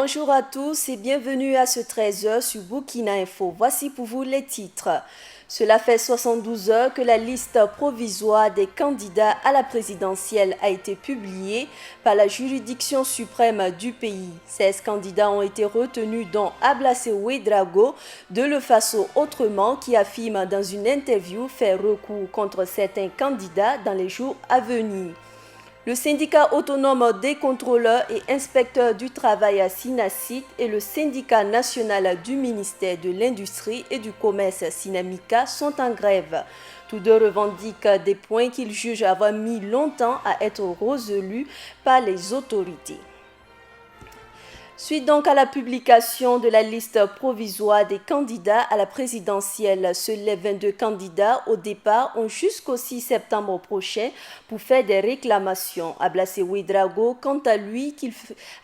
Bonjour à tous et bienvenue à ce 13h sur Burkina Info. Voici pour vous les titres. Cela fait 72 heures que la liste provisoire des candidats à la présidentielle a été publiée par la juridiction suprême du pays. 16 candidats ont été retenus, dont Ablassé Ouédraogo de Le Faso Autrement, qui affirme dans une interview faire recours contre certains candidats dans les jours à venir. Le syndicat autonome des contrôleurs et inspecteurs du travail à Sinacit et le syndicat national du ministère de l'Industrie et du Commerce Sinamica sont en grève. Tous deux revendiquent des points qu'ils jugent avoir mis longtemps à être résolus par les autorités. Suite donc à la publication de la liste provisoire des candidats à la présidentielle, seuls les 22 candidats au départ ont jusqu'au 6 septembre prochain pour faire des réclamations. Ablassé Ouédraogo, quant à lui,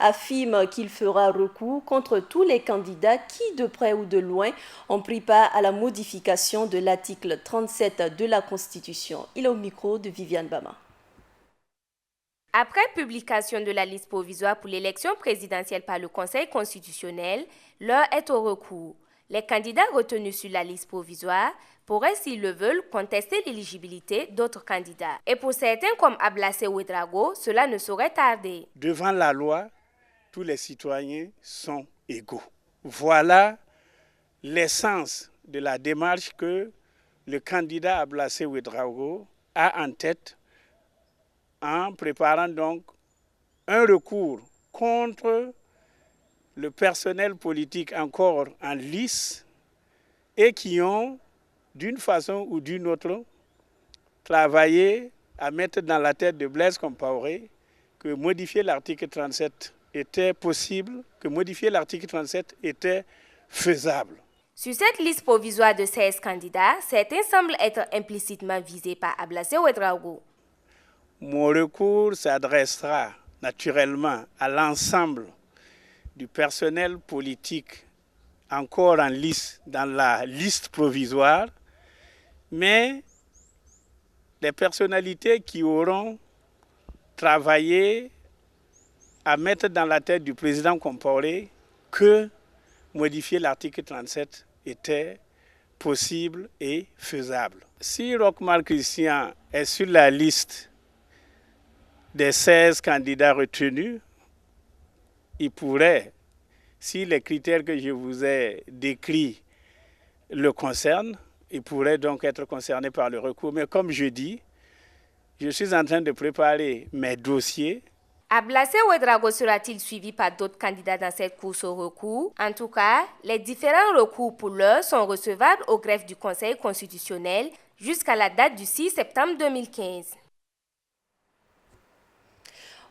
affirme qu'il fera recours contre tous les candidats qui, de près ou de loin, ont pris part à la modification de l'article 37 de la Constitution. Il est au micro de Viviane Bama. Après publication de la liste provisoire pour l'élection présidentielle par le Conseil constitutionnel, l'heure est au recours. Les candidats retenus sur la liste provisoire pourraient, s'ils le veulent, contester l'éligibilité d'autres candidats. Et pour certains, comme Ablassé Ouédraogo, cela ne saurait tarder. Devant la loi, tous les citoyens sont égaux. Voilà l'essence de la démarche que le candidat Ablassé Ouédraogo a en tête en préparant donc un recours contre le personnel politique encore en lice et qui ont, d'une façon ou d'une autre, travaillé à mettre dans la tête de Blaise Compaoré que modifier l'article 37 était possible, que modifier l'article 37 était faisable. Sur cette liste provisoire de 16 candidats, certains semblent être implicitement visés par Ablassé Ouédraogo. Mon recours s'adressera naturellement à l'ensemble du personnel politique encore en lice dans la liste provisoire, mais les personnalités qui auront travaillé à mettre dans la tête du président Compaoré que modifier l'article 37 était possible et faisable. Si Rochmar Christian est sur la liste des 16 candidats retenus, il pourrait, si les critères que je vous ai décrits le concernent, il pourrait donc être concerné par le recours. Mais comme je dis, je suis en train de préparer mes dossiers. Ablassé Ouédraogo sera-t-il suivi par d'autres candidats dans cette course au recours? En tout cas, les différents recours pour l'heure sont recevables au greffe du Conseil constitutionnel jusqu'à la date du 6 septembre 2015.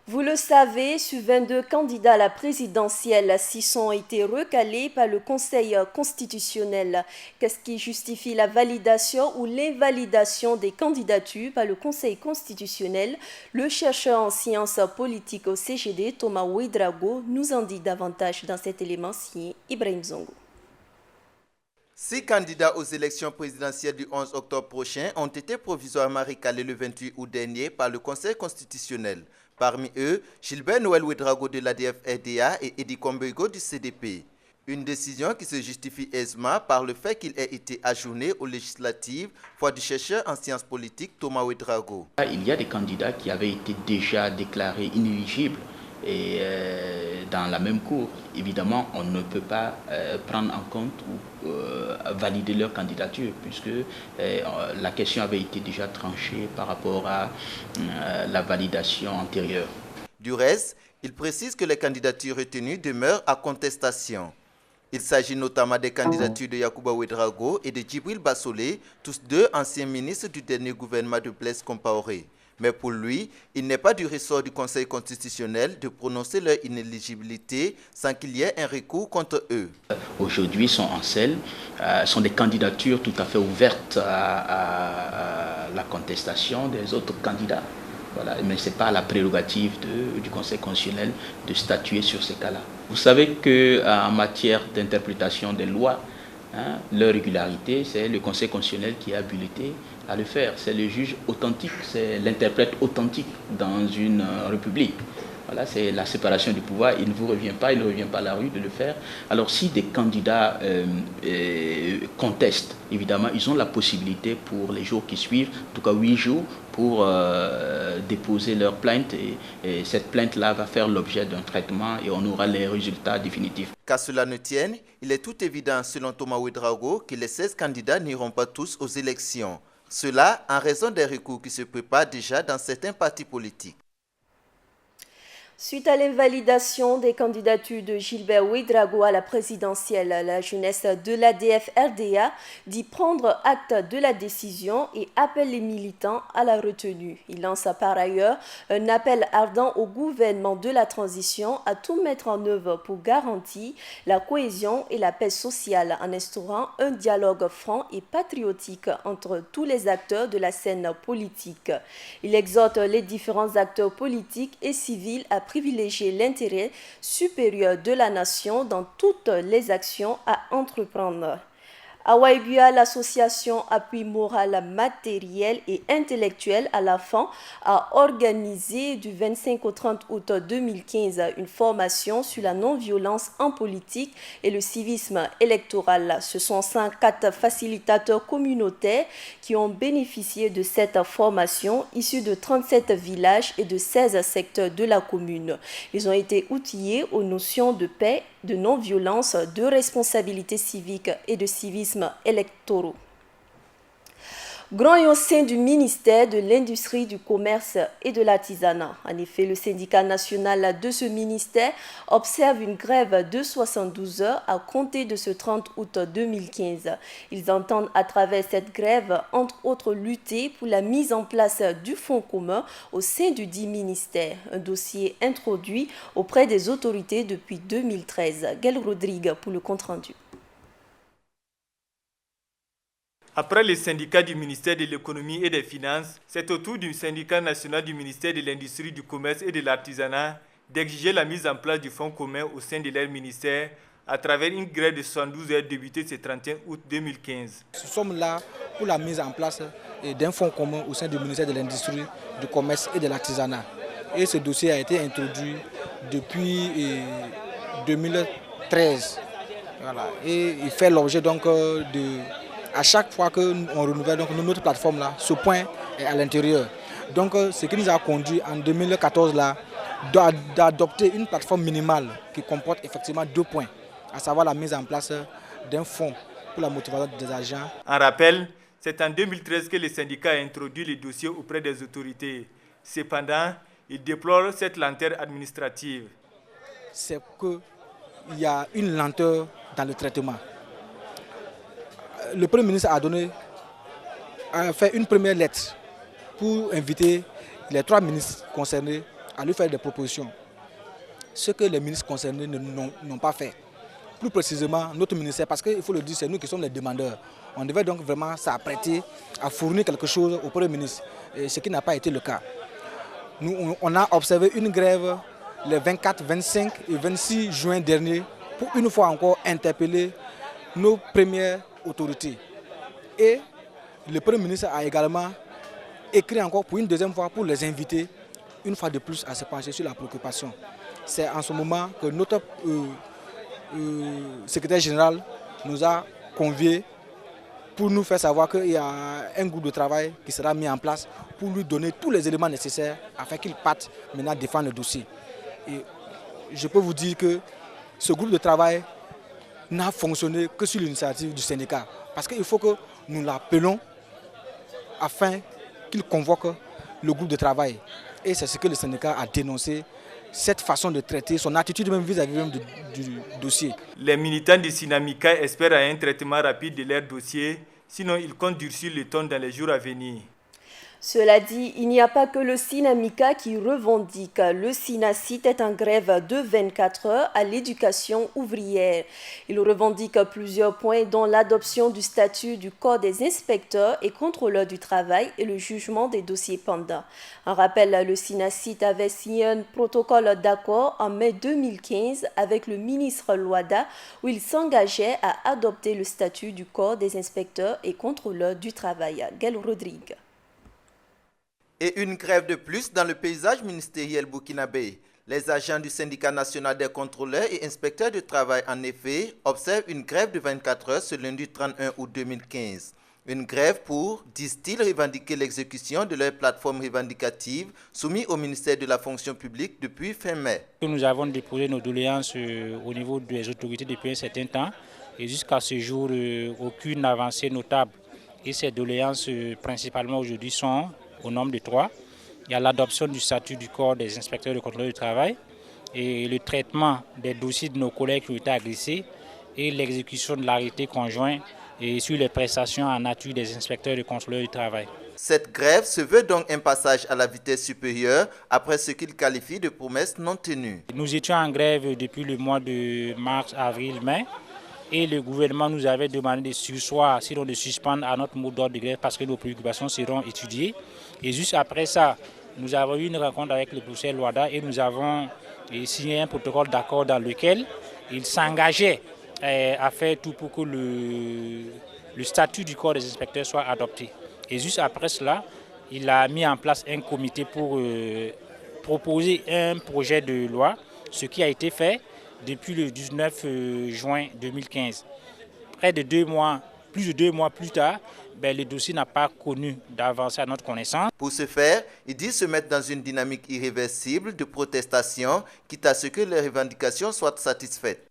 Vous le savez, sur 22 candidats à la présidentielle, 6 ont été recalés par le Conseil constitutionnel. Qu'est-ce qui justifie la validation ou l'invalidation des candidatures par le Conseil constitutionnel? Le chercheur en sciences politiques au CGD, Thomas Ouédraogo, nous en dit davantage dans cet élément signé Ibrahim Zongo. 6 candidats aux élections présidentielles du 11 octobre prochain ont été provisoirement recalés le 28 août dernier par le Conseil constitutionnel. Parmi eux, Gilbert Noël Ouédraogo de l'ADF-RDA et Eddy Kombego du CDP. Une décision qui se justifie aisément par le fait qu'il ait été ajourné aux législatives, foi du chercheur en sciences politiques Thomas Ouédraogo. Il y a des candidats qui avaient été déjà déclarés inéligibles et dans la même cour. Évidemment, on ne peut pas prendre en compte ou valider leur candidature puisque la question avait été déjà tranchée par rapport à la validation antérieure. Du reste, il précise que les candidatures retenues demeurent à contestation. Il s'agit notamment des candidatures de Yacouba Ouédraogo et de Djibril Bassolé, tous deux anciens ministres du dernier gouvernement de Blaise Compaoré. Mais pour lui, il n'est pas du ressort du Conseil constitutionnel de prononcer leur inéligibilité sans qu'il y ait un recours contre eux. Aujourd'hui, sont en selle, sont des candidatures tout à fait ouvertes à la contestation des autres candidats. Voilà. Mais ce n'est pas la prérogative du Conseil constitutionnel de statuer sur ces cas-là. Vous savez qu'en matière d'interprétation des lois, leur régularité, c'est le Conseil constitutionnel qui est habilité à le faire. C'est le juge authentique, c'est l'interprète authentique dans une république. Voilà, c'est la séparation du pouvoir. Il ne vous revient pas, il ne revient pas à la rue de le faire. Alors si des candidats contestent, évidemment, ils ont la possibilité pour les jours qui suivent, en tout cas 8 jours, pour déposer leur plainte. Et cette plainte-là va faire l'objet d'un traitement et on aura les résultats définitifs. Qu'à cela ne tienne, il est tout évident, selon Thomas Ouedraogo, que les 16 candidats n'iront pas tous aux élections. Cela en raison des recours qui se préparent déjà dans certains partis politiques. Suite à l'invalidation des candidatures de Gilbert Ouedraogo à la présidentielle, la jeunesse de l'ADF-RDA dit prendre acte de la décision et appelle les militants à la retenue. Il lance par ailleurs un appel ardent au gouvernement de la transition à tout mettre en œuvre pour garantir la cohésion et la paix sociale en instaurant un dialogue franc et patriotique entre tous les acteurs de la scène politique. Il exhorte les différents acteurs politiques et civils à privilégier l'intérêt supérieur de la nation dans toutes les actions à entreprendre. À Waibua, l'association Appui moral, matériel et intellectuel à l'enfant a organisé du 25 au 30 août 2015 une formation sur la non-violence en politique et le civisme électoral. Ce sont 104 facilitateurs communautaires qui ont bénéficié de cette formation issue de 37 villages et de 16 secteurs de la commune. Ils ont été outillés aux notions de paix, de non-violence, de responsabilité civique et de civisme électoraux. Grand et au sein du ministère de l'Industrie, du Commerce et de l'Artisanat. En effet, le syndicat national de ce ministère observe une grève de 72 heures à compter de ce 30 août 2015. Ils entendent à travers cette grève, entre autres, lutter pour la mise en place du fonds commun au sein du dit ministère. Un dossier introduit auprès des autorités depuis 2013. Gaël Rodrigue pour le compte-rendu. Après les syndicats du ministère de l'Économie et des Finances, c'est au tour du syndicat national du ministère de l'Industrie, du Commerce et de l'Artisanat d'exiger la mise en place du fonds commun au sein de leur ministère à travers une grève de 72 heures débutée ce 31 août 2015. Nous sommes là pour la mise en place d'un fonds commun au sein du ministère de l'Industrie, du Commerce et de l'Artisanat. Et ce dossier a été introduit depuis 2013. Voilà. Et il fait l'objet donc à chaque fois qu'on renouvelle donc, notre plateforme, là, ce point est à l'intérieur. Donc ce qui nous a conduit en 2014 là, d'adopter une plateforme minimale qui comporte effectivement 2 points, à savoir la mise en place d'un fonds pour la motivation des agents. En rappel, c'est en 2013 que le syndicat a introduit le dossier auprès des autorités. Cependant, il déplore cette lenteur administrative. C'est qu'il y a une lenteur dans le traitement. Le Premier ministre a fait une première lettre pour inviter les 3 ministres concernés à lui faire des propositions. Ce que les ministres concernés n'ont pas fait. Plus précisément, notre ministère, parce qu'il faut le dire, c'est nous qui sommes les demandeurs. On devait donc vraiment s'apprêter à fournir quelque chose au Premier ministre, ce qui n'a pas été le cas. Nous, on a observé une grève les 24, 25 et 26 juin dernier pour une fois encore interpeller nos premières autorités. Et le Premier ministre a également écrit encore pour une deuxième fois pour les inviter une fois de plus à se pencher sur la préoccupation. C'est en ce moment que notre secrétaire général nous a conviés pour nous faire savoir qu'il y a un groupe de travail qui sera mis en place pour lui donner tous les éléments nécessaires afin qu'il parte maintenant défendre le dossier. Et je peux vous dire que ce groupe de travail n'a fonctionné que sur l'initiative du syndicat. Parce qu'il faut que nous l'appelons afin qu'il convoque le groupe de travail. Et c'est ce que le syndicat a dénoncé, cette façon de traiter, son attitude même vis-à-vis même du dossier. Les militants du Sinamika espèrent un traitement rapide de leur dossier, sinon ils comptent durcir le ton dans les jours à venir. Cela dit, il n'y a pas que le Sinamika qui revendique. Le Sinacite est en grève de 24 heures à l'éducation ouvrière. Il revendique plusieurs points dont l'adoption du statut du corps des inspecteurs et contrôleurs du travail et le jugement des dossiers pendants. En rappel, le Sinacite avait signé un protocole d'accord en mai 2015 avec le ministre Loada où il s'engageait à adopter le statut du corps des inspecteurs et contrôleurs du travail. Gaël Rodrigue. Et une grève de plus dans le paysage ministériel burkinabé. Les agents du syndicat national des contrôleurs et inspecteurs du travail, en effet, observent une grève de 24 heures ce lundi 31 août 2015. Une grève pour, disent-ils, revendiquer l'exécution de leur plateforme revendicative soumise au ministère de la fonction publique depuis fin mai. Nous avons déposé nos doléances au niveau des autorités depuis un certain temps et jusqu'à ce jour, aucune avancée notable. Et ces doléances, principalement aujourd'hui, sont au nombre de 3. Il y a l'adoption du statut du corps des inspecteurs de contrôle du travail et le traitement des dossiers de nos collègues qui ont été agressés et l'exécution de l'arrêté conjoint et sur les prestations en nature des inspecteurs de contrôle du travail. Cette grève se veut donc un passage à la vitesse supérieure après ce qu'ils qualifient de promesses non tenues. Nous étions en grève depuis le mois de mars, avril, mai et le gouvernement nous avait demandé de surseoir, sinon de suspendre à notre mot d'ordre de grève parce que nos préoccupations seront étudiées. Et juste après ça, nous avons eu une rencontre avec le professeur Loada et nous avons signé un protocole d'accord dans lequel il s'engageait à faire tout pour que le statut du corps des inspecteurs soit adopté. Et juste après cela, il a mis en place un comité pour proposer un projet de loi, ce qui a été fait depuis le 19 juin 2015. Près de 2 mois, plus de 2 mois plus tard, le dossier n'a pas connu d'avancée à notre connaissance. Pour ce faire, ils disent se mettre dans une dynamique irréversible de protestation, quitte à ce que les revendications soient satisfaites.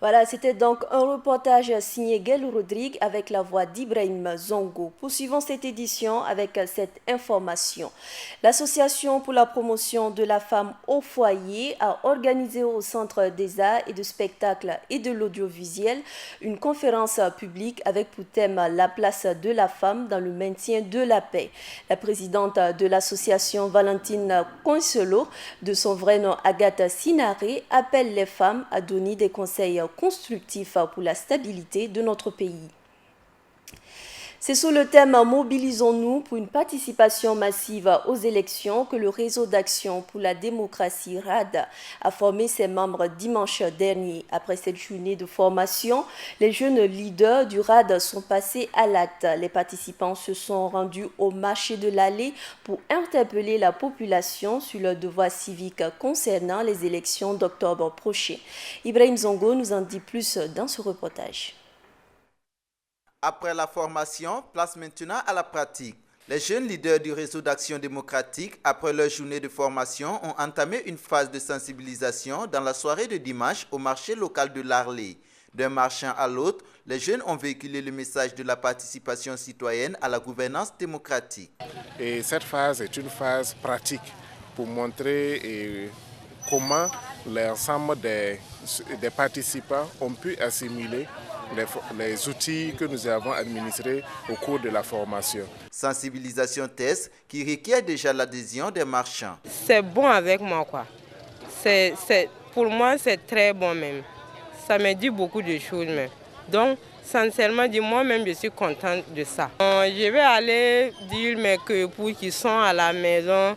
Voilà, c'était donc un reportage signé Gaël Rodrigue avec la voix d'Ibrahim Zongo. Poursuivons cette édition avec cette information. L'Association pour la promotion de la femme au foyer a organisé au Centre des arts et de spectacles et de l'audiovisuel une conférence publique avec pour thème la place de la femme dans le maintien de la paix. La présidente de l'association, Valentine Consolo, de son vrai nom Agatha Sinaré, appelle les femmes à donner des conseils constructif pour la stabilité de notre pays. C'est sous le thème « Mobilisons-nous pour une participation massive aux élections » que le réseau d'action pour la démocratie RAD a formé ses membres dimanche dernier. Après cette journée de formation, les jeunes leaders du RAD sont passés à l'acte. Les participants se sont rendus au marché de l'Allée pour interpeller la population sur leurs devoirs civiques concernant les élections d'octobre prochain. Ibrahim Zongo nous en dit plus dans ce reportage. Après la formation, place maintenant à la pratique. Les jeunes leaders du réseau d'action démocratique, après leur journée de formation, ont entamé une phase de sensibilisation dans la soirée de dimanche au marché local de l'Arlé. D'un marchand à l'autre, les jeunes ont véhiculé le message de la participation citoyenne à la gouvernance démocratique. Et cette phase est une phase pratique pour montrer comment l'ensemble des participants ont pu assimiler les outils que nous avons administrés au cours de la formation. Sensibilisation test qui requiert déjà l'adhésion des marchands. C'est bon avec moi, quoi. Pour moi, c'est très bon même. Ça me dit beaucoup de choses même. Donc, sincèrement, moi-même, je suis contente de ça. Je vais aller dire mes époux qui sont à la maison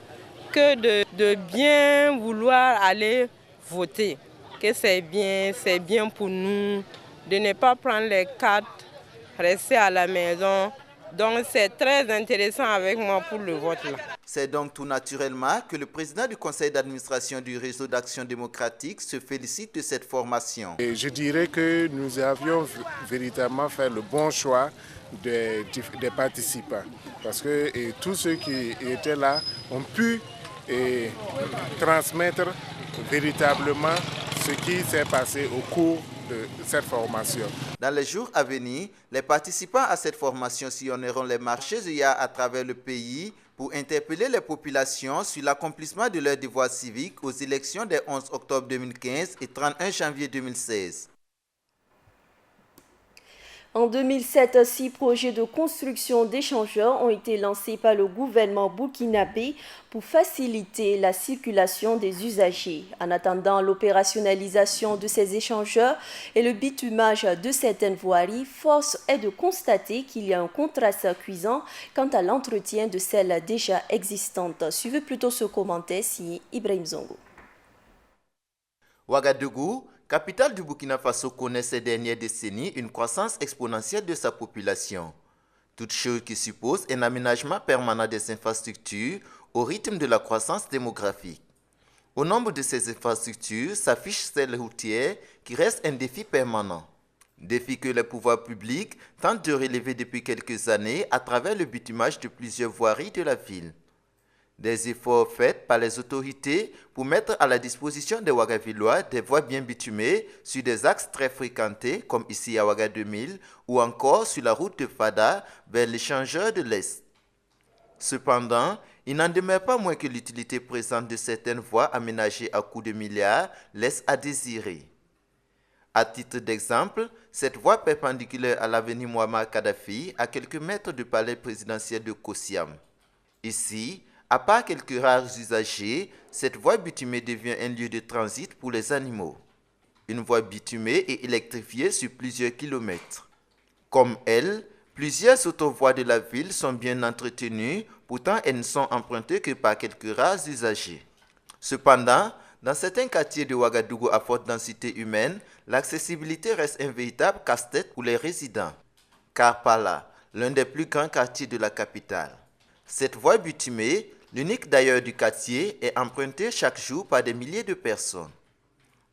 que de bien vouloir aller voter. Que c'est bien pour nous. De ne pas prendre les cartes, rester à la maison. Donc c'est très intéressant avec moi pour le vote là. C'est donc tout naturellement que le président du conseil d'administration du réseau d'action démocratique se félicite de cette formation. Et je dirais que nous avions véritablement fait le bon choix des participants. Parce que tous ceux qui étaient là ont pu transmettre véritablement ce qui s'est passé au cours de cette formation. Dans les jours à venir, les participants à cette formation sillonneront les marchés IA à travers le pays pour interpeller les populations sur l'accomplissement de leurs devoirs civiques aux élections des 11 octobre 2015 et 31 janvier 2016. En 2007, 6 projets de construction d'échangeurs ont été lancés par le gouvernement burkinabé pour faciliter la circulation des usagers. En attendant l'opérationnalisation de ces échangeurs et le bitumage de certaines voiries, force est de constater qu'il y a un contraste cuisant quant à l'entretien de celles déjà existantes. Suivez plutôt ce commentaire signé Ibrahim Zongo. Ouagadougou, capitale du Burkina Faso, connaît ces dernières décennies une croissance exponentielle de sa population. Toute chose qui suppose un aménagement permanent des infrastructures au rythme de la croissance démographique. Au nombre de ces infrastructures s'affiche celle routière qui reste un défi permanent. Défi que les pouvoirs publics tentent de relever depuis quelques années à travers le bitumage de plusieurs voiries de la ville. Des efforts faits par les autorités pour mettre à la disposition des Ouagavillois des voies bien bitumées sur des axes très fréquentés comme ici à Ouaga 2000 ou encore sur la route de Fada vers l'échangeur de l'Est. Cependant, il n'en demeure pas moins que l'utilité présente de certaines voies aménagées à coups de milliards laisse à désirer. À titre d'exemple, cette voie perpendiculaire à l'avenue Muammar Kadhafi à quelques mètres du palais présidentiel de Kossiam. Ici, à part quelques rares usagers, cette voie bitumée devient un lieu de transit pour les animaux. Une voie bitumée et électrifiée sur plusieurs kilomètres. Comme elle, plusieurs autovoies de la ville sont bien entretenues, pourtant elles ne sont empruntées que par quelques rares usagers. Cependant, dans certains quartiers de Ouagadougou à forte densité humaine, l'accessibilité reste un véritable casse-tête pour les résidents. Karpala, l'un des plus grands quartiers de la capitale. Cette voie bitumée, l'unique d'ailleurs du quartier, est empruntée chaque jour par des milliers de personnes.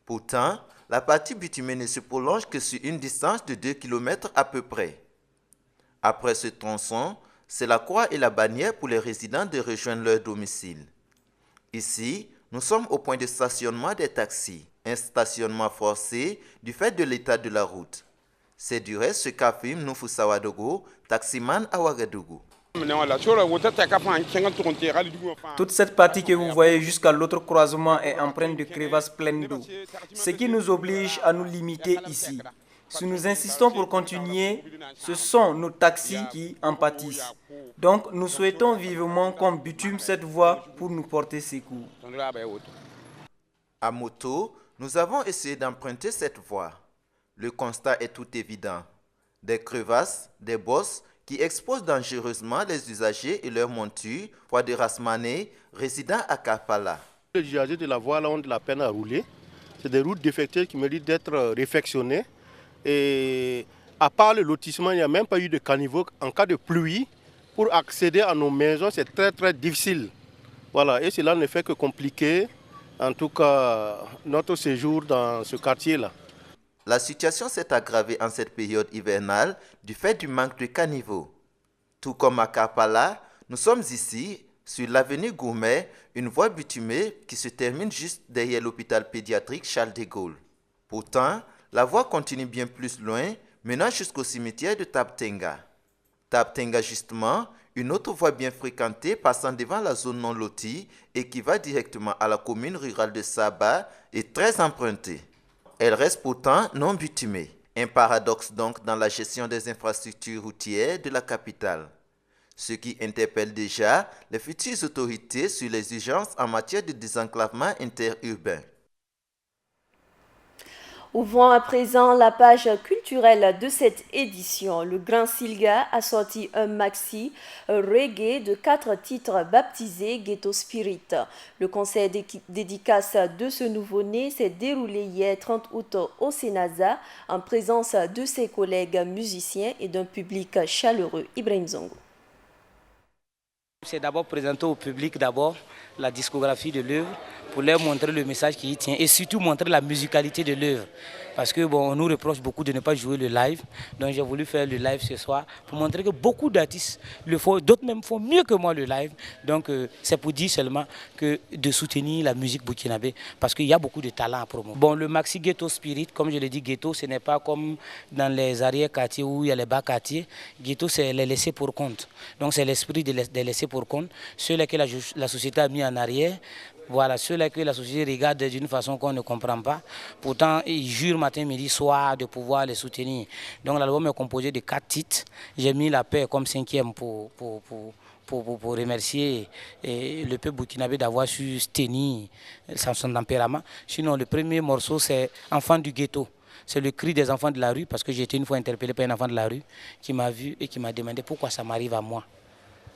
Pourtant, la partie bitumée ne se prolonge que sur une distance de 2 km à peu près. Après ce tronçon, c'est la croix et la bannière pour les résidents de rejoindre leur domicile. Ici, nous sommes au point de stationnement des taxis, un stationnement forcé du fait de l'état de la route. C'est du reste ce qu'affirme Noufoussa Wadogo, taximan à Ouagadougou. Toute cette partie que vous voyez jusqu'à l'autre croisement est empreinte de crevasses pleines d'eau, ce qui nous oblige à nous limiter ici. Si nous insistons pour continuer, ce sont nos taxis qui en pâtissent. Donc nous souhaitons vivement qu'on bitume cette voie pour nous porter secours. À moto, nous avons essayé d'emprunter cette voie. Le constat est tout évident. Des crevasses, des bosses qui exposent dangereusement les usagers et leurs montures, Fouad Rasmané, résident à Karpala. Les usagers de la voie là ont de la peine à rouler. C'est des routes défectueuses qui méritent d'être réfectionnées. Et à part le lotissement, il n'y a même pas eu de caniveau. En cas de pluie, pour accéder à nos maisons, c'est très très difficile. Voilà, et cela ne fait que compliquer, en tout cas, notre séjour dans ce quartier-là. La situation s'est aggravée en cette période hivernale du fait du manque de caniveaux. Tout comme à Karpala, nous sommes ici, sur l'avenue Gourmet, une voie bitumée qui se termine juste derrière l'hôpital pédiatrique Charles de Gaulle. Pourtant, la voie continue bien plus loin, menant jusqu'au cimetière de Tabtenga. Tabtenga justement, une autre voie bien fréquentée passant devant la zone non lotie et qui va directement à la commune rurale de Saba est très empruntée. Elle reste pourtant non bitumée. Un paradoxe donc dans la gestion des infrastructures routières de la capitale. Ce qui interpelle déjà les futures autorités sur les urgences en matière de désenclavement interurbain. Ouvrons à présent la page culturelle de cette édition. Le Grand Silga a sorti un maxi reggae de 4 titres baptisé Ghetto Spirit. Le concert dédicace de ce nouveau-né s'est déroulé hier 30 août au Sénaza en présence de ses collègues musiciens et d'un public chaleureux. Ibrahim Zongo. C'est d'abord présenter au public la discographie de l'œuvre pour leur montrer le message qui y tient et surtout montrer la musicalité de l'œuvre. Parce que on nous reproche beaucoup de ne pas jouer le live, donc j'ai voulu faire le live ce soir pour montrer que beaucoup d'artistes le font, d'autres même font mieux que moi le live. Donc c'est pour dire seulement que de soutenir la musique burkinabé parce qu'il y a beaucoup de talent à promouvoir. Bon, le maxi Ghetto Spirit, comme je l'ai dit, ghetto ce n'est pas comme dans les arrière-quartiers où il y a les bas-quartiers. Ghetto c'est les laissés pour compte. Donc c'est l'esprit des laissés pour compte, ceux-là que la société a mis en arrière. Voilà, ceux-là que la société regarde d'une façon qu'on ne comprend pas. Pourtant, ils jurent matin, midi, soir de pouvoir les soutenir. Donc l'album est composé de 4 titres. J'ai mis La Paix comme 5e pour remercier le peuple burkinabé d'avoir su tenir son tempérament. Sinon, le premier morceau, c'est Enfant du ghetto. C'est le cri des enfants de la rue, parce que j'ai été une fois interpellé par un enfant de la rue qui m'a vu et qui m'a demandé pourquoi ça m'arrive à moi.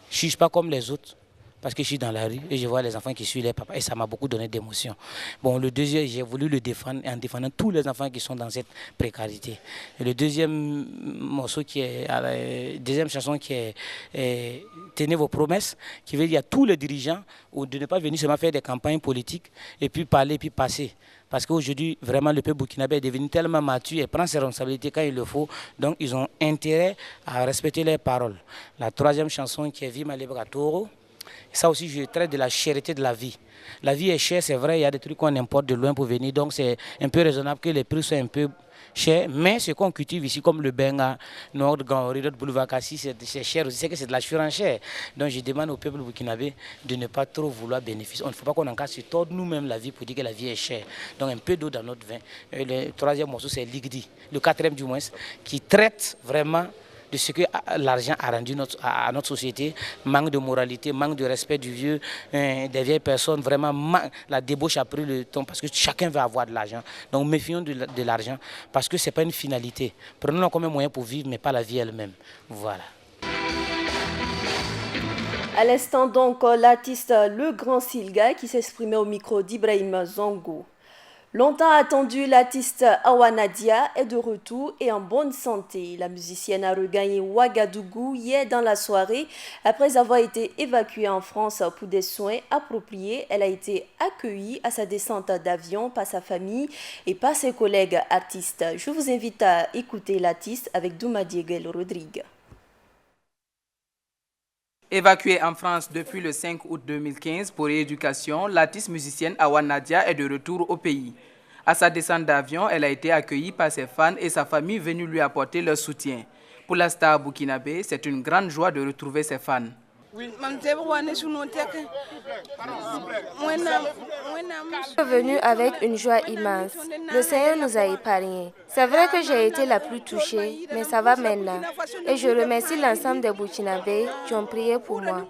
Je ne suis pas comme les autres. parce que je suis dans la rue et je vois les enfants qui suivent les papas et ça m'a beaucoup donné d'émotion. Bon, le deuxième, j'ai voulu le défendre en défendant tous les enfants qui sont dans cette précarité. Et le deuxième morceau deuxième chanson qui est Tenez vos promesses, qui veut dire à tous les dirigeants de ne pas venir seulement faire des campagnes politiques et puis parler, puis passer. Parce qu'aujourd'hui, vraiment, le peuple burkinabé est devenu tellement mature et prend ses responsabilités quand il le faut. Donc, ils ont intérêt à respecter leurs paroles. La troisième chanson qui est Vima Lebratoro, ça aussi, je traite de la chèreté de la vie. La vie est chère, c'est vrai, il y a des trucs qu'on importe de loin pour venir. Donc, c'est un peu raisonnable que les prix soient un peu chers. Mais ce qu'on cultive ici, comme le benga, Nord, Gaori, Boulevard Kassi, c'est cher aussi. C'est que c'est de la surenchère. Donc, je demande au peuple burkinabé de ne pas trop vouloir bénéficier. On ne faut pas qu'on en casse tord nous-mêmes la vie pour dire que la vie est chère. Donc, un peu d'eau dans notre vin. Et le troisième morceau, c'est Ligdi, le quatrième du moins, qui traite vraiment de ce que l'argent a rendu à notre société, manque de moralité, manque de respect du vieux, des vieilles personnes, vraiment la débauche a pris le temps parce que chacun veut avoir de l'argent. Donc méfions de l'argent parce que ce n'est pas une finalité. Prenons-le comme un moyen pour vivre, mais pas la vie elle-même. Voilà. À l'instant donc, l'artiste Le Grand Silga qui s'exprimait au micro d'Ibrahim Zongo. Longtemps attendu, l'artiste Awa Nadia est de retour et en bonne santé. La musicienne a regagné Ouagadougou hier dans la soirée. Après avoir été évacuée en France pour des soins appropriés, elle a été accueillie à sa descente d'avion par sa famille et par ses collègues artistes. Je vous invite à écouter l'artiste avec Douma Diegel Rodrigue. Évacuée en France depuis le 5 août 2015 pour rééducation, l'artiste musicienne Awa Nadia est de retour au pays. À sa descente d'avion, elle a été accueillie par ses fans et sa famille venue lui apporter leur soutien. Pour la star burkinabé, c'est une grande joie de retrouver ses fans. Je suis venue avec une joie immense. Le Seigneur nous a épargnés. C'est vrai que j'ai été la plus touchée, mais ça va maintenant. Et je remercie l'ensemble des Burkinabés qui ont prié pour moi.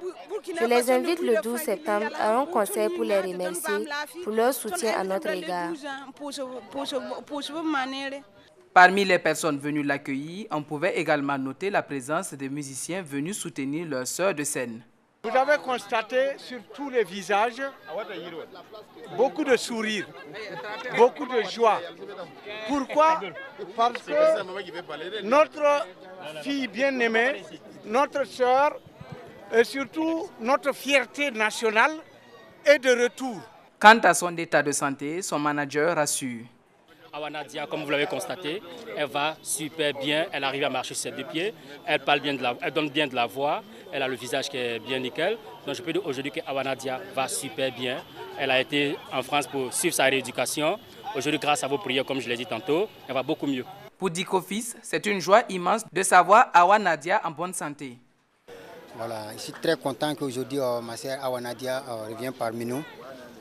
Je les invite le 12 septembre à un concert pour les remercier pour leur soutien à notre égard. Parmi les personnes venues l'accueillir, on pouvait également noter la présence des musiciens venus soutenir leur sœur de scène. Vous avez constaté sur tous les visages beaucoup de sourires, beaucoup de joie. Pourquoi? Parce que notre fille bien-aimée, notre sœur et surtout notre fierté nationale est de retour. Quant à son état de santé, son manager rassure. Awa Nadia, comme vous l'avez constaté, elle va super bien, elle arrive à marcher sur ses deux pieds, elle parle bien, elle donne bien de la voix, elle a le visage qui est bien nickel. Donc je peux dire aujourd'hui qu'Awa Nadia va super bien. Elle a été en France pour suivre sa rééducation. Aujourd'hui, grâce à vos prières, comme je l'ai dit tantôt, elle va beaucoup mieux. Pour Diko Fils, c'est une joie immense de savoir Awa Nadia en bonne santé. Voilà, je suis très content qu'aujourd'hui ma sœur Awa Nadia revient parmi nous.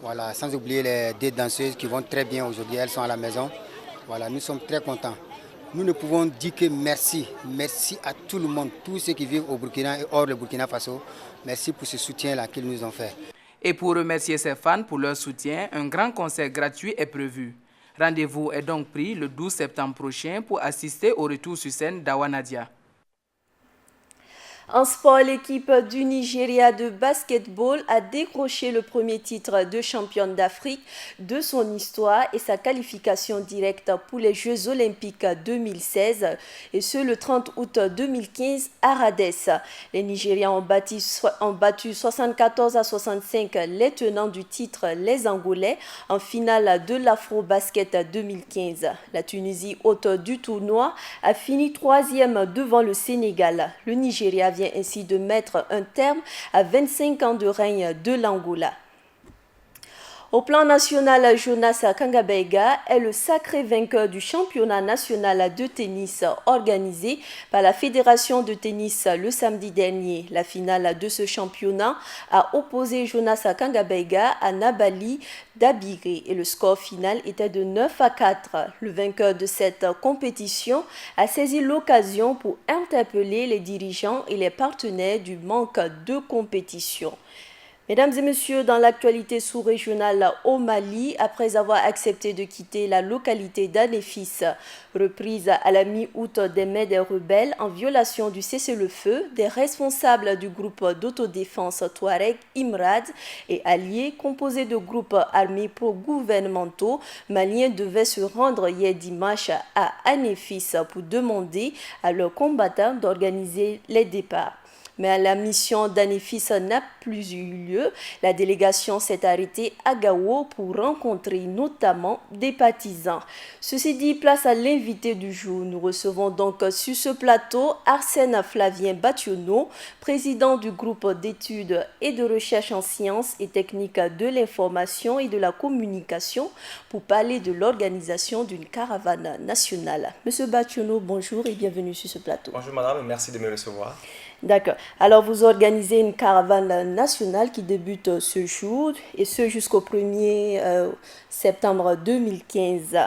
Voilà, sans oublier les deux danseuses qui vont très bien aujourd'hui, elles sont à la maison. Voilà, nous sommes très contents. Nous ne pouvons dire que merci. Merci à tout le monde, tous ceux qui vivent au Burkina et hors le Burkina Faso. Merci pour ce soutien-là qu'ils nous ont fait. Et pour remercier ses fans pour leur soutien, un grand concert gratuit est prévu. Rendez-vous est donc pris le 12 septembre prochain pour assister au retour sur scène d'Awa Nadia. En sport, l'équipe du Nigeria de basketball a décroché le premier titre de championne d'Afrique de son histoire et sa qualification directe pour les Jeux Olympiques 2016, et ce le 30 août 2015 à Rades. Les Nigérians ont battu 74-65 les tenants du titre, les Angolais, en finale de l'Afro-Basket 2015. La Tunisie, hôte du tournoi, a fini troisième devant le Sénégal. Le Nigeria vient ainsi de mettre un terme à 25 ans de règne de l'Angola. Au plan national, Jonas Kangabaiga est le sacré vainqueur du championnat national de tennis organisé par la Fédération de tennis le samedi dernier. La finale de ce championnat a opposé Jonas Kangabaiga à Nabali Dabiré et le score final était de 9-4. Le vainqueur de cette compétition a saisi l'occasion pour interpeller les dirigeants et les partenaires du manque de compétition. Mesdames et messieurs, dans l'actualité sous-régionale au Mali, après avoir accepté de quitter la localité d'Anefis, reprise à la mi-août des mains des rebelles en violation du cessez-le-feu, des responsables du groupe d'autodéfense Touareg Imrad et alliés composés de groupes armés pro-gouvernementaux maliens devaient se rendre hier dimanche à Anefis pour demander à leurs combattants d'organiser les départs. Mais la mission d'Anefis n'a plus eu lieu. La délégation s'est arrêtée à Gao pour rencontrer notamment des partisans. Ceci dit, place à l'invité du jour. Nous recevons donc sur ce plateau Arsène Flavien Bationo, président du groupe d'études et de recherche en sciences et techniques de l'information et de la communication pour parler de l'organisation d'une caravane nationale. Monsieur Bationo, bonjour et bienvenue sur ce plateau. Bonjour madame et merci de me recevoir. D'accord. Alors, vous organisez une caravane nationale qui débute ce jour et ce jusqu'au 1er septembre 2015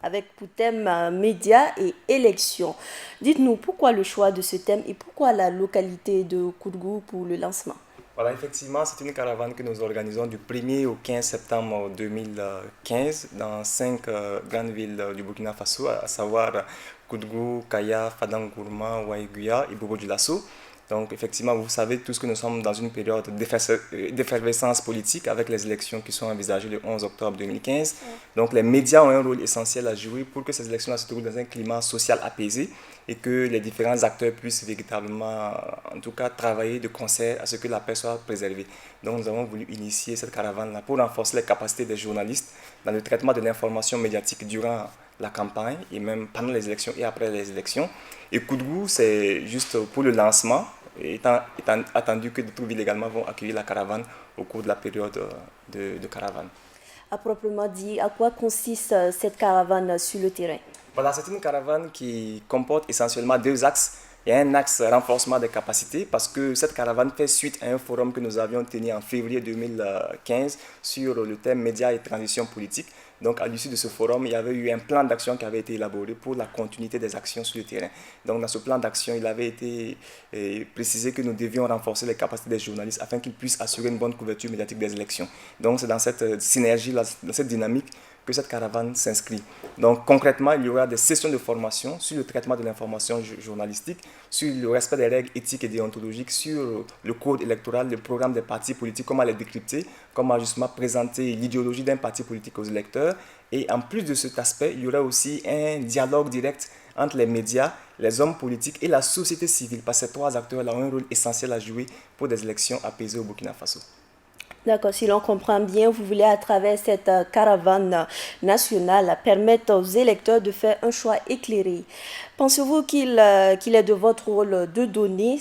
avec pour thème médias et élections. Dites-nous pourquoi le choix de ce thème et pourquoi la localité de Koudgou pour le lancement? Voilà, effectivement, c'est une caravane que nous organisons du 1er au 15 septembre 2015 dans 5 grandes villes du Burkina Faso, à savoir Koudgou, Kaya, Fadangourma, Waïguya et Bobo-Dioulasso. Donc effectivement, vous savez tous que nous sommes dans une période d'effervescence politique avec les élections qui sont envisagées le 11 octobre 2015. Donc les médias ont un rôle essentiel à jouer pour que ces élections se déroulent dans un climat social apaisé et que les différents acteurs puissent véritablement, en tout cas, travailler de concert à ce que la paix soit préservée. Donc nous avons voulu initier cette caravane-là pour renforcer les capacités des journalistes dans le traitement de l'information médiatique durant la campagne et même pendant les élections et après les élections. Et Koudgou, c'est juste pour le lancement, étant attendu que d'autres villes également vont accueillir la caravane au cours de la période de caravane. À proprement dit, à quoi consiste cette caravane sur le terrain? Voilà, c'est une caravane qui comporte essentiellement 2 axes. Il y a un axe renforcement des capacités parce que cette caravane fait suite à un forum que nous avions tenu en février 2015 sur le thème médias et transition politique. Donc à l'issue de ce forum, il y avait eu un plan d'action qui avait été élaboré pour la continuité des actions sur le terrain. Donc dans ce plan d'action, il avait été précisé que nous devions renforcer les capacités des journalistes afin qu'ils puissent assurer une bonne couverture médiatique des élections. Donc c'est dans cette synergie, dans cette dynamique que cette caravane s'inscrit. Donc concrètement, il y aura des sessions de formation sur le traitement de l'information journalistique, sur le respect des règles éthiques et déontologiques, sur le code électoral, le programme des partis politiques, comment les décrypter, comment justement présenter l'idéologie d'un parti politique aux électeurs. Et en plus de cet aspect, il y aura aussi un dialogue direct entre les médias, les hommes politiques et la société civile, parce que ces 3 acteurs-là ont un rôle essentiel à jouer pour des élections apaisées au Burkina Faso. D'accord, si l'on comprend bien, vous voulez à travers cette caravane nationale permettre aux électeurs de faire un choix éclairé. Pensez-vous qu'il est de votre rôle de donner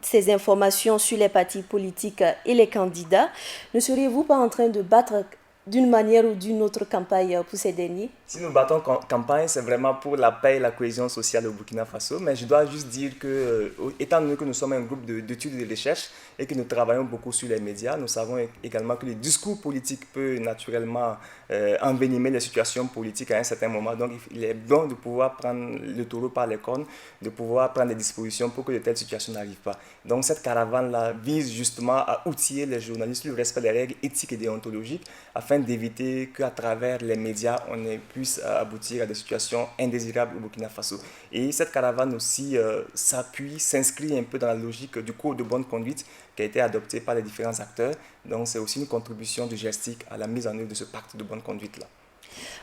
ces informations sur les partis politiques et les candidats? Ne seriez-vous pas en train de battre d'une manière ou d'une autre campagne pour ces derniers? Si nous battons campagne, c'est vraiment pour la paix et la cohésion sociale au Burkina Faso. Mais je dois juste dire que, étant donné que nous sommes un groupe d'études et de recherche et que nous travaillons beaucoup sur les médias, nous savons également que le discours politique peut naturellement envenimer les situations politiques à un certain moment. Donc il est bon de pouvoir prendre le taureau par les cornes, de pouvoir prendre des dispositions pour que de telles situations n'arrivent pas. Donc cette caravane-là vise justement à outiller les journalistes sur le respect des règles éthiques et déontologiques afin d'éviter qu'à travers les médias, on puisse aboutir à des situations indésirables au Burkina Faso. Et cette caravane aussi s'inscrit un peu dans la logique du code de bonne conduite qui a été adopté par les différents acteurs. Donc c'est aussi une contribution du GESTIC à la mise en œuvre de ce pacte de bonne conduite-là.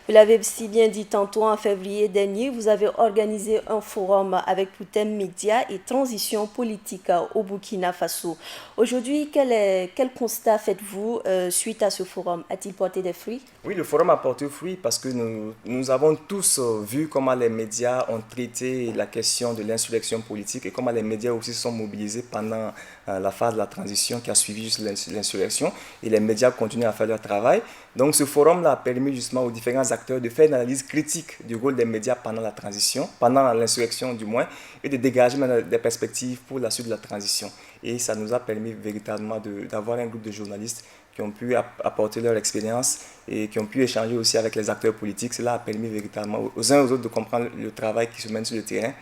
Vous l'avez si bien dit tantôt, en février dernier, vous avez organisé un forum avec pour thème médias et transition politique au Burkina Faso. Aujourd'hui, quel constat faites-vous suite à ce forum? A-t-il porté des fruits? Oui, le forum a porté fruit parce que nous avons tous vu comment les médias ont traité la question de l'insurrection politique et comment les médias aussi sont mobilisés pendant la phase de la transition qui a suivi juste l'insurrection, et les médias continuent à faire leur travail. Donc ce forum-là a permis justement aux différents acteurs de faire une analyse critique du rôle des médias pendant la transition, pendant l'insurrection du moins, et de dégager des perspectives pour la suite de la transition. Et ça nous a permis véritablement d'avoir un groupe de journalistes qui ont pu apporter leur expérience et qui ont pu échanger aussi avec les acteurs politiques. Cela a permis véritablement aux uns et aux autres de comprendre le travail qui se mène sur le terrain,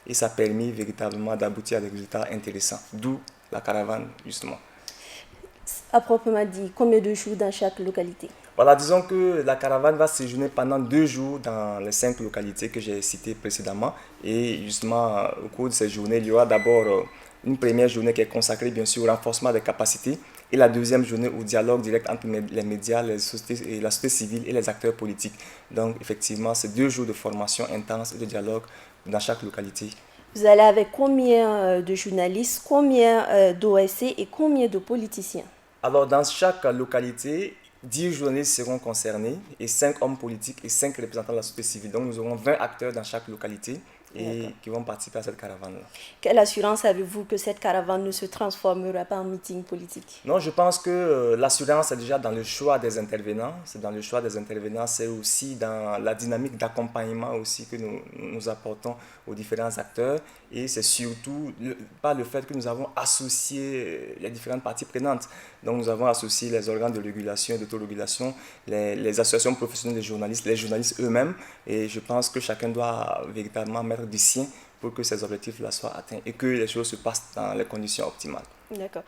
et ça a permis véritablement d'aboutir à des résultats intéressants, d'où la caravane justement. à proprement dit, combien de jours dans chaque localité? Voilà, disons que la caravane va séjourner pendant 2 jours dans les 5 localités que j'ai citées précédemment. Et justement, au cours de ces journées, il y aura d'abord une première journée qui est consacrée bien sûr au renforcement des capacités et la deuxième journée au dialogue direct entre les médias, la société civile et les acteurs politiques. Donc effectivement, c'est 2 jours de formation intense et de dialogue dans chaque localité. Vous allez avec combien de journalistes, combien d'OSC et combien de politiciens? Alors dans chaque localité, 10 journalistes seront concernés et 5 hommes politiques et 5 représentants de la société civile. Donc nous aurons 20 acteurs dans chaque localité et qui vont participer à cette caravane-là. Quelle assurance avez-vous que cette caravane ne se transformera pas en meeting politique? Non, je pense que l'assurance est déjà dans le choix des intervenants. C'est dans le choix des intervenants, c'est aussi dans la dynamique d'accompagnement aussi que nous apportons aux différents acteurs. Et c'est surtout par le fait que nous avons associé les différentes parties prenantes. Donc nous avons associé les organes de régulation et d'autorégulation, les associations professionnelles des journalistes, les journalistes eux-mêmes. Et je pense que chacun doit véritablement mettre du sien pour que ces objectifs-là soient atteints et que les choses se passent dans les conditions optimales. D'accord.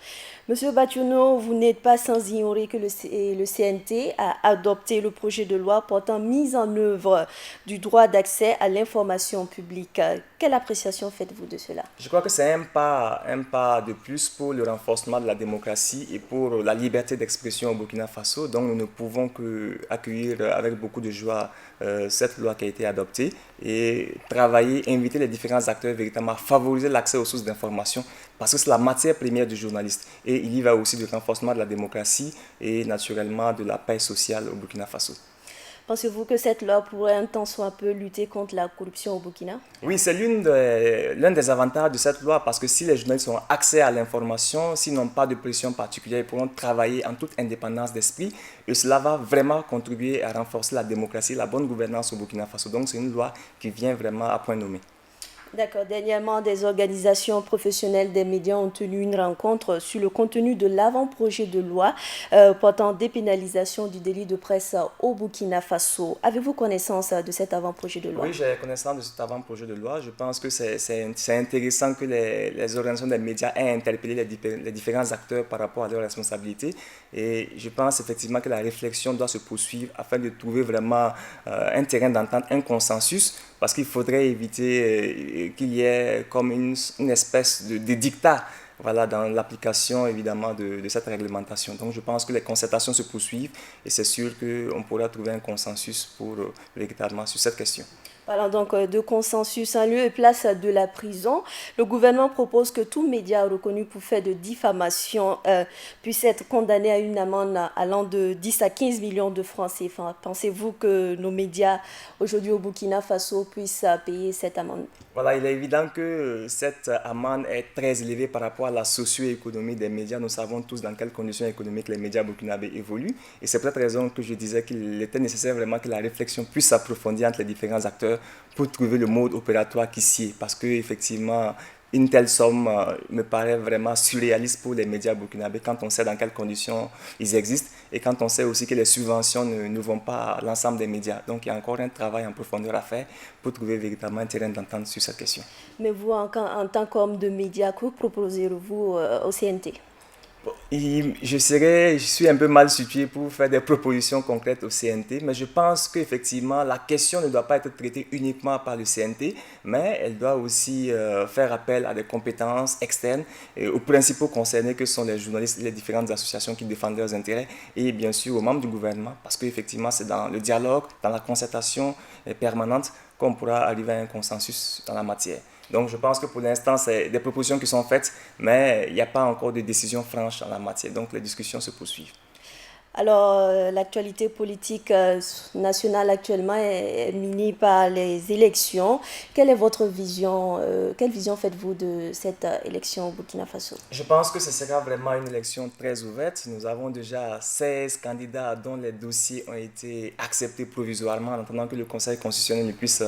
Monsieur Bationo, vous n'êtes pas sans ignorer que le CNT a adopté le projet de loi portant mise en œuvre du droit d'accès à l'information publique. Quelle appréciation faites-vous de cela? Je crois que c'est un pas de plus pour le renforcement de la démocratie et pour la liberté d'expression au Burkina Faso. Donc nous ne pouvons qu'accueillir avec beaucoup de joie cette loi qui a été adoptée et travailler, inviter les différents acteurs véritablement à favoriser l'accès aux sources d'information parce que c'est la matière première du journaliste. Et il y va aussi du renforcement de la démocratie et naturellement de la paix sociale au Burkina Faso. Pensez-vous que cette loi pourrait un temps soit peu lutter contre la corruption au Burkina? Oui, c'est l'un des avantages de cette loi parce que si les journalistes ont accès à l'information, s'ils n'ont pas de pression particulière, ils pourront travailler en toute indépendance d'esprit et cela va vraiment contribuer à renforcer la démocratie et la bonne gouvernance au Burkina Faso. Donc c'est une loi qui vient vraiment à point nommé. D'accord. Dernièrement, des organisations professionnelles des médias ont tenu une rencontre sur le contenu de l'avant-projet de loi portant dépénalisation du délit de presse au Burkina Faso. Avez-vous connaissance de cet avant-projet de loi? Oui, j'ai connaissance de cet avant-projet de loi. Je pense que c'est intéressant que les organisations des médias aient interpellé les différents acteurs par rapport à leurs responsabilités. Et je pense effectivement que la réflexion doit se poursuivre afin de trouver vraiment un terrain d'entente, un consensus, parce qu'il faudrait éviter qu'il y ait comme une espèce de dictat dans l'application évidemment de cette réglementation. Donc je pense que les concertations se poursuivent et c'est sûr qu'on pourra trouver un consensus véritablement sur cette question. Parlant donc de consensus, en lieu et place de la prison, le gouvernement propose que tout média reconnu pour fait de diffamation puisse être condamné à une amende allant de 10 à 15 millions de francs CFA. Pensez-vous que nos médias aujourd'hui au Burkina Faso puissent payer cette amende? Voilà, il est évident que cette amende est très élevée par rapport à la socio-économie des médias. Nous savons tous dans quelles conditions économiques les médias burkinabés évoluent. Et c'est pour cette raison que je disais qu'il était nécessaire vraiment que la réflexion puisse s'approfondir entre les différents acteurs pour trouver le mode opératoire qui sied. Parce qu'effectivement, une telle somme me paraît vraiment surréaliste pour les médias burkinabés quand on sait dans quelles conditions ils existent et quand on sait aussi que les subventions ne vont pas à l'ensemble des médias. Donc il y a encore un travail en profondeur à faire pour trouver véritablement un terrain d'entente sur cette question. Mais vous, en tant qu'homme de médias, que proposez-vous au CNT? Je suis un peu mal situé pour faire des propositions concrètes au CNT, mais je pense qu'effectivement, la question ne doit pas être traitée uniquement par le CNT, mais elle doit aussi faire appel à des compétences externes et aux principaux concernés que sont les journalistes et les différentes associations qui défendent leurs intérêts et bien sûr aux membres du gouvernement, parce qu'effectivement, c'est dans le dialogue, dans la concertation permanente qu'on pourra arriver à un consensus dans la matière. Donc je pense que pour l'instant, c'est des propositions qui sont faites, mais il n'y a pas encore de décision franche en la matière. Donc les discussions se poursuivent. Alors, l'actualité politique nationale actuellement est minée par les élections. Quelle est votre vision? Quelle vision faites-vous de cette élection au Burkina Faso? Je pense que ce sera vraiment une élection très ouverte. Nous avons déjà 16 candidats dont les dossiers ont été acceptés provisoirement en attendant que le Conseil constitutionnel puisse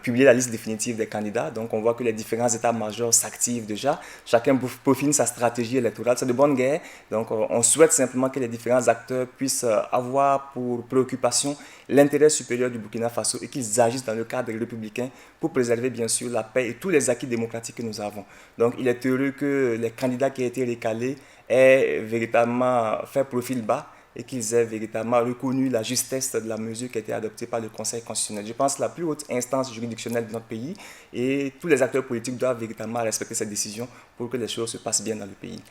publier la liste définitive des candidats. Donc, on voit que les différents états-majors s'activent déjà. Chacun peaufine sa stratégie électorale. C'est de bonne guerre. Donc, on souhaite simplement que les différents différents acteurs puissent avoir pour préoccupation l'intérêt supérieur du Burkina Faso et qu'ils agissent dans le cadre républicain pour préserver bien sûr la paix et tous les acquis démocratiques que nous avons. Donc il est heureux que les candidats qui ont été recalés aient véritablement fait profil bas et qu'ils aient véritablement reconnu la justesse de la mesure qui a été adoptée par le Conseil constitutionnel. Je pense que la plus haute instance juridictionnelle de notre pays et tous les acteurs politiques doivent véritablement respecter cette décision pour que les choses se passent bien dans le pays.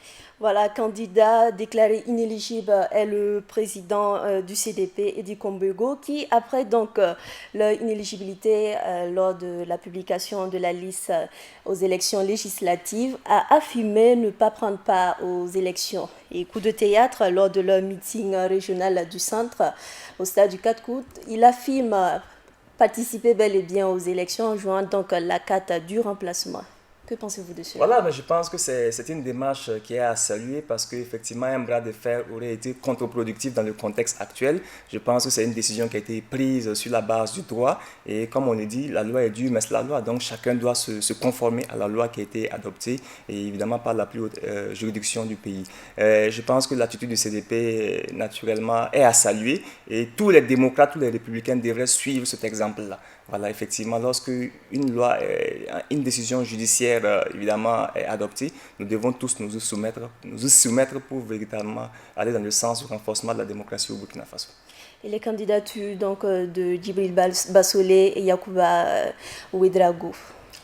Voilà, candidat déclaré inéligible est le président du CDP, Edi Kombego, qui, après donc leur inéligibilité lors de la publication de la liste aux élections législatives, a affirmé ne pas prendre part aux élections. Et coup de théâtre, lors de leur meeting régional du centre, au stade du 4 août, il affirme participer bel et bien aux élections en jouant donc la carte du remplacement. Que pensez-vous de cela? Voilà, mais je pense que c'est une démarche qui est à saluer parce qu'effectivement, un bras de fer aurait été contre-productif dans le contexte actuel. Je pense que c'est une décision qui a été prise sur la base du droit. Et comme on le dit, la loi est due, mais c'est la loi. Donc chacun doit se conformer à la loi qui a été adoptée et évidemment par la plus haute juridiction du pays. Je pense que l'attitude du CDP, naturellement, est à saluer. Et tous les démocrates, tous les républicains devraient suivre cet exemple-là. Voilà, effectivement, lorsque une loi, une décision judiciaire, évidemment, est adoptée, nous devons tous nous y soumettre pour véritablement aller dans le sens du renforcement de la démocratie au Burkina Faso. Et les candidatures donc, de Djibril Bassolé et Yacouba Ouedraogo?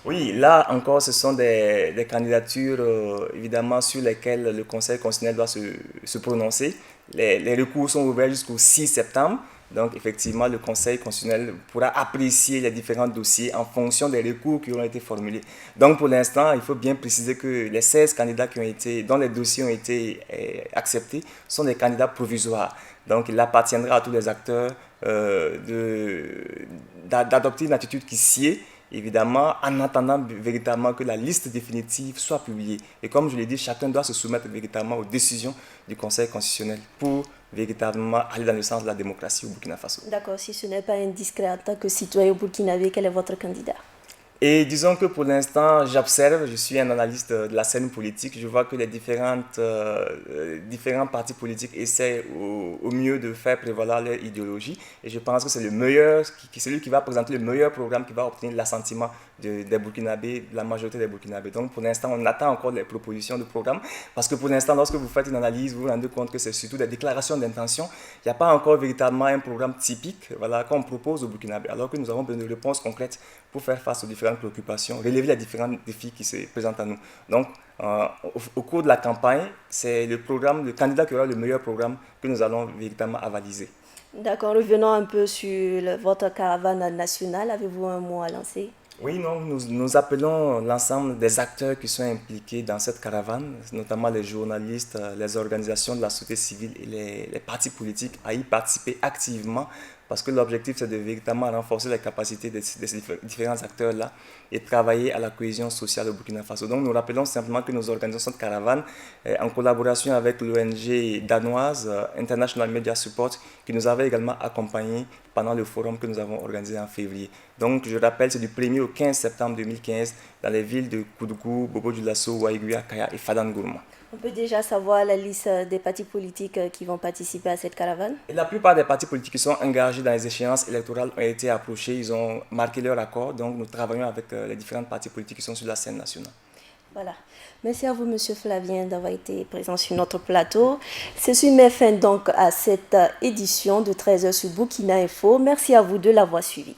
Oui, là encore, ce sont des candidatures, évidemment, sur lesquelles le Conseil constitutionnel doit se prononcer. Les recours sont ouverts jusqu'au 6 septembre. Donc, effectivement, le Conseil constitutionnel pourra apprécier les différents dossiers en fonction des recours qui auront été formulés. Donc, pour l'instant, il faut bien préciser que les 16 candidats dont les dossiers ont été acceptés sont des candidats provisoires. Donc, il appartiendra à tous les acteurs d'adopter une attitude qui sied, évidemment, en attendant véritablement que la liste définitive soit publiée. Et comme je l'ai dit, chacun doit se soumettre véritablement aux décisions du Conseil constitutionnel pour véritablement aller dans le sens de la démocratie au Burkina Faso. D'accord, si ce n'est pas indiscret en tant que citoyen burkinabé, quel est votre candidat? Et disons que pour l'instant, j'observe, je suis un analyste de la scène politique, je vois que les différents partis politiques essaient au mieux de faire prévaloir leur idéologie et je pense que c'est celui qui va présenter le meilleur programme qui va obtenir l'assentiment des Burkinabés, de la majorité des Burkinabés. Donc pour l'instant, on attend encore les propositions de programme parce que pour l'instant, lorsque vous faites une analyse, vous vous rendez compte que c'est surtout des déclarations d'intention. Il n'y a pas encore véritablement un programme typique qu'on propose aux Burkinabés alors que nous avons besoin de réponses concrètes pour faire face aux différentes préoccupations, relever les différents défis qui se présentent à nous. Donc, au cours de la campagne, c'est le candidat qui aura le meilleur programme que nous allons véritablement avaliser. D'accord, revenons un peu sur votre caravane nationale. Avez-vous un mot à lancer? Oui, non, nous appelons l'ensemble des acteurs qui sont impliqués dans cette caravane, notamment les journalistes, les organisations de la société civile et les partis politiques à y participer activement parce que l'objectif c'est de véritablement renforcer les capacités de ces différents acteurs-là et travailler à la cohésion sociale au Burkina Faso. Donc nous rappelons simplement que nous organisons cette caravane en collaboration avec l'ONG danoise International Media Support qui nous avait également accompagnés pendant le forum que nous avons organisé en février. Donc je rappelle, c'est du 1er au 15 septembre 2015 dans les villes de Koudougou, Bobo-Dioulasso, Waiguia, Kaya et Fadan-Gourma. On peut déjà savoir la liste des partis politiques qui vont participer à cette caravane? Et la plupart des partis politiques qui sont engagés dans les échéances électorales ont été approchés, ils ont marqué leur accord, donc nous travaillons avec les différents partis politiques qui sont sur la scène nationale. Voilà. Merci à vous, M. Flavien, d'avoir été présent sur notre plateau. Ceci met fin donc à cette édition de 13h sur Burkina Info. Merci à vous de l'avoir suivi.